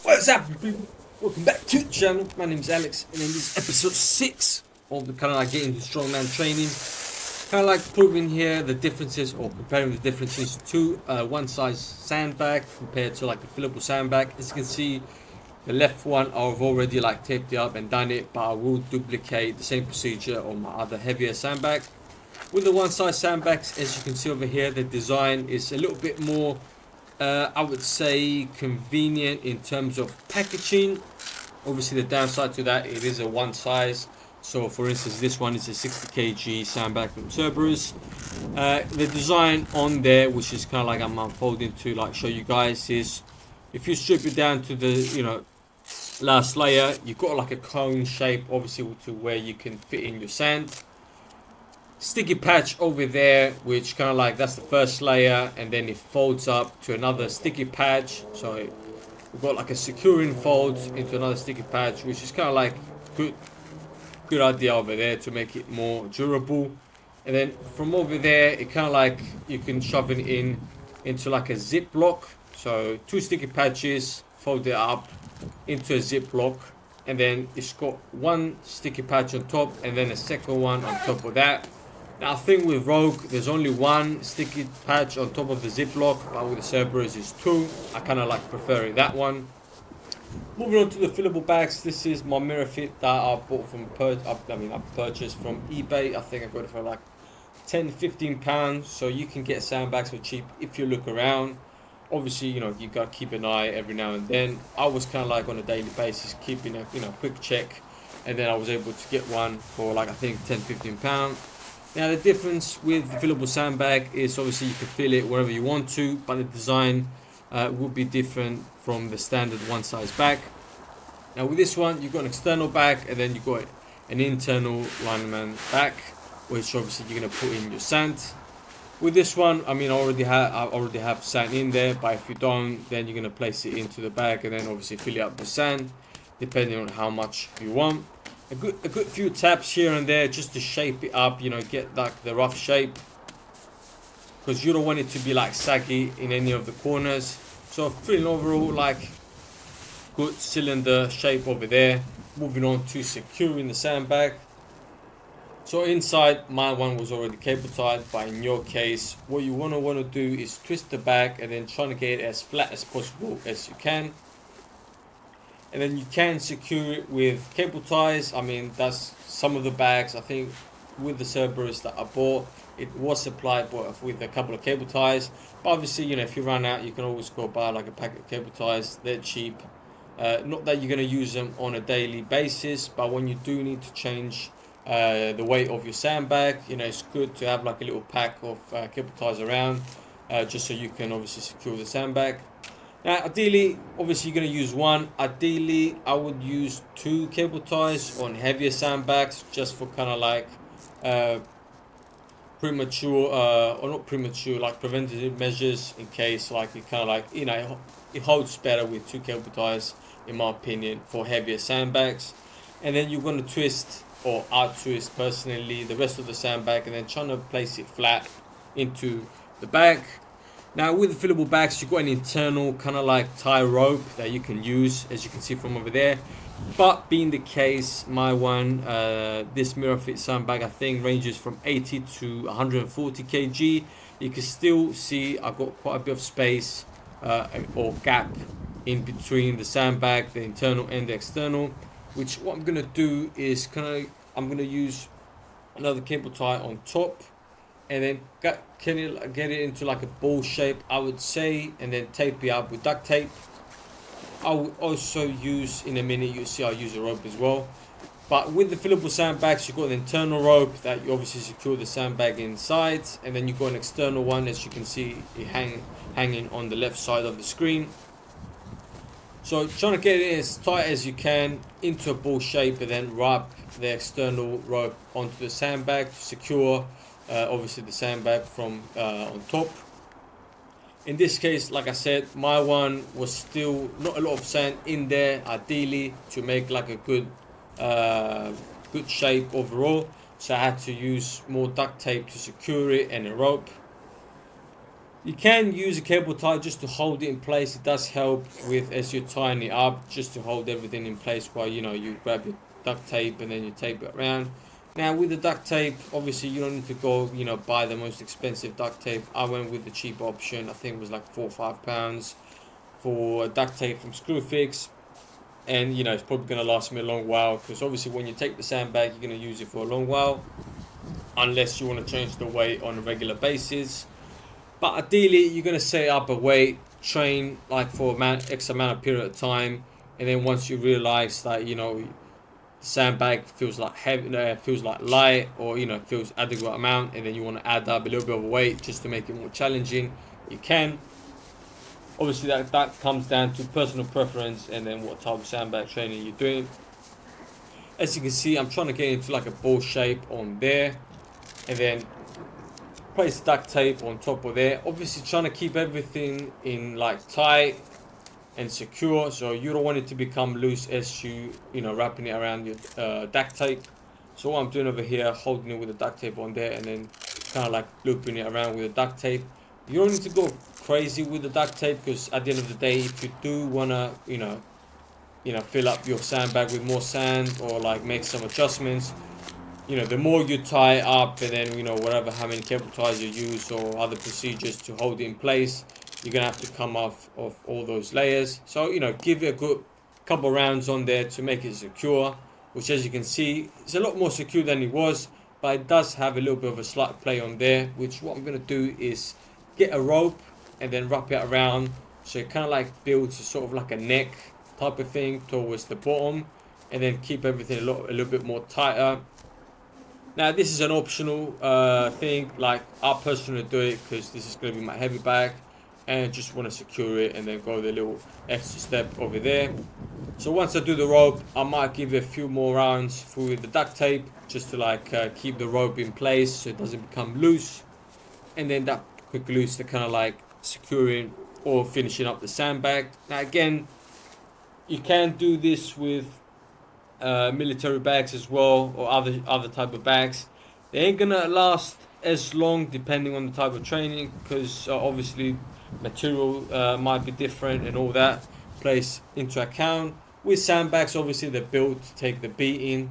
What's up, people? Welcome back to the channel. My name is Alex, and in this episode 6 of the kind of like getting into strongman training, kind of like proving here the differences or comparing the differences to one size sandbag compared to like a fillable sandbag. As you can see, the left one I've already like taped it up and done it, but I will duplicate the same procedure on my other heavier sandbag. With the one size sandbags, as you can see over here, the design is a little bit more I would say convenient in terms of packaging. Obviously, the downside to that, it is a one size. So, for instance, this one is a 60 kg sandbag from Cerberus. The design on there, which is kind of like I'm unfolding to like show you guys, is if you strip it down to the last layer, you've got like a cone shape, obviously to where you can fit in your sand. Sticky patch over there, which kind of like that's the first layer, and then it folds up to another sticky patch. So we've got like a securing fold into another sticky patch, which is kind of like good idea over there to make it more durable. And then from over there, it kind of like you can shove it into like a zip lock. So two sticky patches, fold it up into a zip lock, and then it's got one sticky patch on top and then a second one on top of that. Now I think with Rogue there's only one sticky patch on top of the ziplock, but with the Cerberus is two. I kind of like preferring that one. Moving on to the fillable bags, this is my mirror fit that I bought from I purchased from eBay. I think I got it for like 10-15 pounds, so you can get sandbags for cheap if you look around. Obviously, you got to keep an eye every now and then. I was kind of like on a daily basis keeping a quick check, and then I was able to get one for like I think 10-15 pounds. Now the difference with the fillable sandbag is obviously you can fill it wherever you want to, but the design will be different from the standard one size bag. Now with this one, you've got an external bag and then you've got an internal lineman bag, which obviously you're gonna put in your sand. With this one, I mean I already have sand in there, but if you don't, then you're gonna place it into the bag and then obviously fill it up with sand, depending on how much you want. A good few taps here and there just to shape it up, get like the rough shape, because you don't want it to be like saggy in any of the corners. So feeling overall like good cylinder shape over there. Moving on to securing the sandbag. So inside my one was already cable tied, but in your case what you want to do is twist the bag and then trying to get it as flat as possible as you can. And then you can secure it with cable ties. I mean, that's some of the bags. I think with the Cerberus that I bought, it was supplied with a couple of cable ties. But obviously, if you run out, you can always go buy like a packet of cable ties. They're cheap. Not that you're going to use them on a daily basis, but when you do need to change the weight of your sandbag, it's good to have like a little pack of cable ties around, just so you can obviously secure the sandbag. Now, ideally, obviously you're going to use one. Ideally, I would use two cable ties on heavier sandbags just for kind of like premature, or not premature, like preventative measures in case like it kind of like, it holds better with two cable ties, in my opinion, for heavier sandbags. And then you're going to twist, or I twist personally, the rest of the sandbag and then trying to place it flat into the bag. Now with the fillable bags, you've got an internal kind of like tie rope that you can use, as you can see from over there. But being the case, my one, this mirror fit sandbag, I think ranges from 80 to 140 kg. You can still see I've got quite a bit of space or gap in between the sandbag, the internal and the external. Which what I'm gonna do is I'm gonna use another cable tie on top, and then get it into like a ball shape, I would say, and then tape it up with duct tape. I will also use, in a minute you'll see I'll use a rope as well. But with the fillable sandbags, you've got an internal rope that you obviously secure the sandbag inside, and then you've got an external one, as you can see it hanging on the left side of the screen. So trying to get it as tight as you can into a ball shape, and then wrap the external rope onto the sandbag to secure obviously the sandbag from on top. In this case, like I said, my one was still not a lot of sand in there, ideally to make like a good shape overall. So I had to use more duct tape to secure it and a rope. You can use a cable tie just to hold it in place. It does help with as you're tying it up, just to hold everything in place while you grab your duct tape and then you tape it around. Now with the duct tape, obviously you don't need to go buy the most expensive duct tape. I went with the cheap option. I think it was like £4 or £5 for duct tape from Screwfix, and it's probably going to last me a long while, because obviously when you take the sandbag you're going to use it for a long while, unless you want to change the weight on a regular basis. But ideally you're going to set up a weight, train like for X amount of period of time, and then once you realize that the sandbag feels like heavy, feels like light, or feels adequate amount, and then you want to add up a little bit of weight just to make it more challenging, you can. Obviously that comes down to personal preference and then what type of sandbag training you're doing. As you can see, I'm trying to get into like a ball shape on there, and then place duct tape on top of there. Obviously trying to keep everything in like tight and secure, so you don't want it to become loose as you wrapping it around your duct tape. So what I'm doing over here, holding it with the duct tape on there, and then kind of like looping it around with the duct tape. You don't need to go crazy with the duct tape, because at the end of the day, if you do want to fill up your sandbag with more sand, or like make some adjustments, the more you tie up, and then whatever, how many cable ties you use or other procedures to hold it in place, you're gonna have to come off of all those layers. So give it a good couple rounds on there to make it secure, which as you can see it's a lot more secure than it was, but it does have a little bit of a slight play on there, which what I'm gonna do is get a rope and then wrap it around, so it kind of like builds a sort of like a neck type of thing towards the bottom, and then keep everything a little bit more tighter. Now this is an optional thing. Like I personally do it because this is going to be my heavy bag, and I just want to secure it and then go the little extra step over there. So once I do the rope, I might give it a few more rounds through the duct tape, just to like keep the rope in place so it doesn't become loose, and then that quick loose to kind of like securing or finishing up the sandbag. Now again, you can do this with military bags as well, or other type of bags. They ain't gonna last as long depending on the type of training, because obviously material might be different and all that plays into account. With sandbags, obviously they're built to take the beating,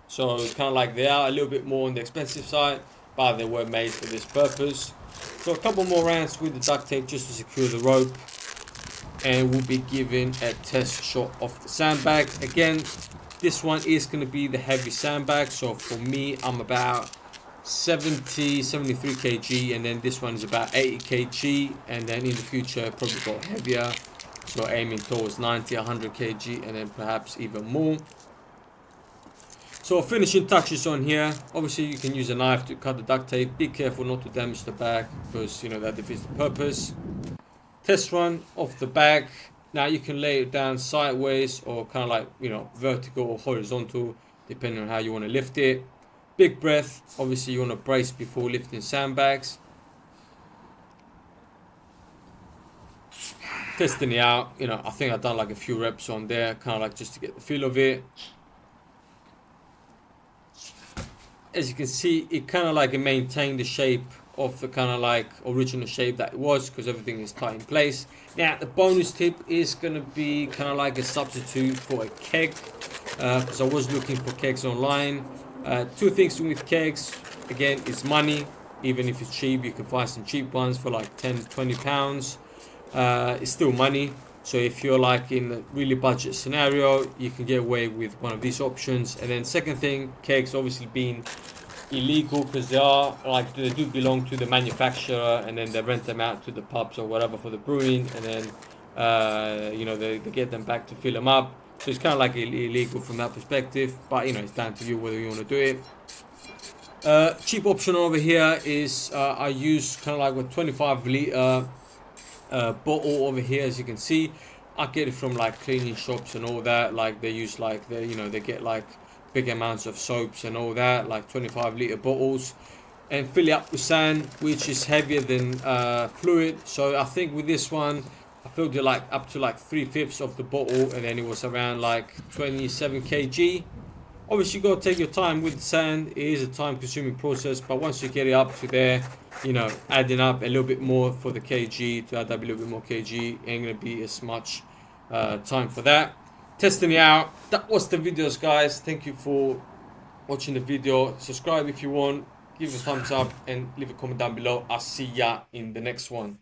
so it's kind of like they are a little bit more on the expensive side, but they were made for this purpose. So a couple more rounds with the duct tape just to secure the rope, and we'll be giving a test shot of the sandbag. Again, this one is going to be the heavy sandbag, so for me I'm about 73 kg, and then this one is about 80 kg, and then in the future probably go heavier, so aiming towards 100 kg, and then perhaps even more. So finishing touches on here, obviously you can use a knife to cut the duct tape. Be careful not to damage the bag, because that defeats the purpose. Test run of the bag. Now you can lay it down sideways, or kind of like vertical or horizontal, depending on how you want to lift it. Big breath. Obviously you want to brace before lifting sandbags. Testing it out. I think I've done like a few reps on there, kind of like just to get the feel of it. As you can see, it kind of like maintained the shape of the kind of like original shape that it was, because everything is tight in place. Now the bonus tip is going to be kind of like a substitute for a keg, because I was looking for kegs online. Two things with kegs: again, it's money. Even if it's cheap, you can find some cheap ones for like 10-20 pounds. It's still money. So if you're like in a really budget scenario, you can get away with one of these options. And then second thing, kegs obviously being illegal, because they do belong to the manufacturer, and then they rent them out to the pubs or whatever for the brewing, and then they get them back to fill them up. So it's kind of like illegal from that perspective, but it's down to you whether you want to do it. Cheap option over here is I use kind of like a 25 litre bottle over here. As you can see, I get it from like cleaning shops and all that. Like they use like they get like big amounts of soaps and all that, like 25 litre bottles, and fill it up with sand, which is heavier than fluid. So I think with this one I filled it like up to like 3/5 of the bottle, and then it was around like 27 kg. Obviously, you got to take your time with the sand. It is a time-consuming process, but once you get it up to there, you know, adding up a little bit more for the kg, to add up a little bit more kg, ain't gonna be as much time for that. Testing it out. That was the videos, guys. Thank you for watching the video. Subscribe if you want, give a thumbs up, and leave a comment down below. I'll see ya in the next one.